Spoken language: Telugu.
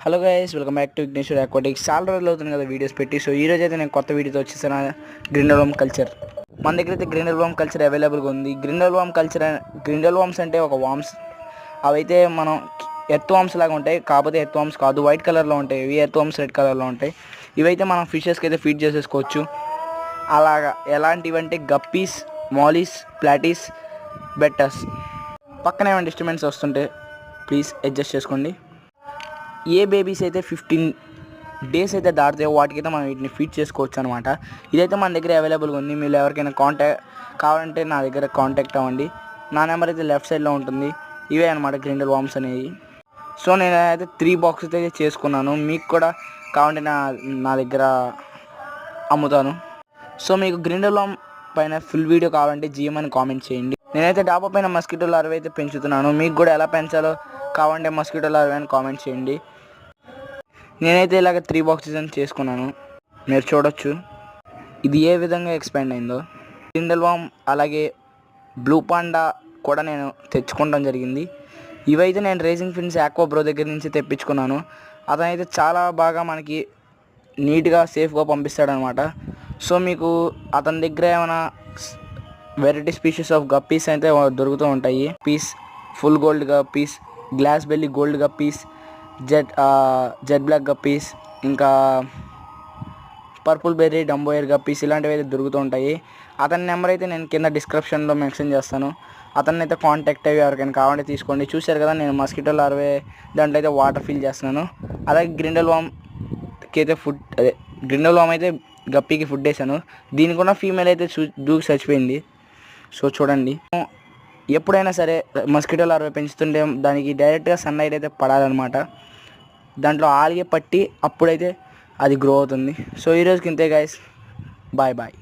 Hello guys, welcome back to Vigneshwar aquatics. చాలా రోజులు అవుతుంది కదా వీడియోస్ పెట్టి. సో ఈ రోజు అయితే నేను కొత్త వీడియోతో వచ్చేసాను. గ్రిండెల్వామ్ కల్చర్ మన దగ్గర అయితే గ్రిండెల్వామ్ కల్చర్ అవైలబుల్గా ఉంది. గ్రిండెల్వామ్స్ అంటే ఒక వామ్స్. అవైతే మనం ఎర్త్ వామ్స్ లాగా ఉంటాయి, కాకపోతే ఎర్త్ వామ్స్ కాదు, వైట్ కలర్లో ఉంటాయి. ఇవి ఎర్త్ వామ్స్ రెడ్ కలర్లో ఉంటాయి. ఇవైతే మనం ఫిషెస్కి అయితే ఫీడ్ చేసేసుకోవచ్చు. అలాగా ఎలాంటివి అంటే గప్పీస్, మాలీస్, ప్లాటీస్, బెట్టర్స్. పక్కనే ఏమైనా డిస్టర్బెన్స్ వస్తుంటే ప్లీజ్ అడ్జస్ట్ చేసుకోండి. ఏ బేబీస్ అయితే 15 డేస్ అయితే దాటితే వాటికైతే మనం వీటిని ఫీడ్ చేసుకోవచ్చు అనమాట. ఇదైతే మన దగ్గర అవైలబుల్గా ఉంది. మీరు ఎవరికైనా కాంటాక్ట్ కావాలంటే నా దగ్గర కాంటాక్ట్ అవ్వండి. నా నెంబర్ అయితే లెఫ్ట్ సైడ్లో ఉంటుంది. ఇవే అనమాట గ్రిండెల్వామ్స్ అనేవి. సో నేనైతే 3 బాక్సెస్ అయితే చేసుకున్నాను. మీకు కూడా కావాలంటే నా దగ్గర అమ్ముతాను. సో మీకు గ్రిండెల్వామ్ పైన ఫుల్ వీడియో కావాలంటే జిఎం అని కామెంట్ చేయండి. నేనైతే డాబా పైన మస్కిటో లార్వా అయితే పెంచుతున్నాను. మీకు కూడా ఎలా పెంచాలో కావాలంటే మస్కిటో లార్వా అని కామెంట్ చేయండి. నేనైతే ఇలాగ 3 బాక్సెస్ అని చేసుకున్నాను. మీరు చూడొచ్చు ఇది ఏ విధంగా ఎక్స్పాండ్ అయిందో. గ్రిండెల్వామ్ అలాగే బ్లూ పాండా కూడా నేను తెచ్చుకోవడం జరిగింది. ఇవైతే నేను రేసింగ్ ఫిన్స్ ఆక్వా బ్రో దగ్గర నుంచి తెప్పించుకున్నాను. అతనైతే చాలా బాగా మనకి నీట్గా సేఫ్గా పంపిస్తాడనమాట. సో మీకు అతని దగ్గర ఏమైనా వెరైటీ స్పీషీస్ ఆఫ్ గప్పీస్ అయితే దొరుకుతూ ఉంటాయి. Peace full gold guppies, glass belly gold guppies, jet black guppies, ఇంకా పర్పుల్ బెర్రీ డంబోయర్ గప్పీస్ ఇలాంటివి అయితే దొరుకుతూ ఉంటాయి. అతని నెంబర్ అయితే నేను కింద డిస్క్రిప్షన్లో మెన్షన్ చేస్తాను. అతన్ని అయితే కాంటాక్ట్ అయ్యి ఎవరికైనా కావాలంటే తీసుకోండి. చూశారు కదా నేను మస్కిటో లార్వే దాంట్లో అయితే వాటర్ ఫిల్ చేస్తున్నాను. అలాగే గ్రిండెల్వామ్కి అయితే గ్రిండెల్వామ్ అయితే గప్పీకి ఫుడ్ వేసాను. దీనికి ఉన్న ఫీమేల్ అయితే దూకి చచ్చిపోయింది. సో చూడండి, ఎప్పుడైనా సరే మస్కిటో లార్వా పెంచుతుంటే దానికి డైరెక్ట్గా సన్లైట్ అయితే పడాలన్నమాట. దాంట్లో ఆల్గే పట్టి అప్పుడైతే అది గ్రో అవుతుంది. సో ఈరోజుకి ఇంతే గైస్, బాయ్ బాయ్.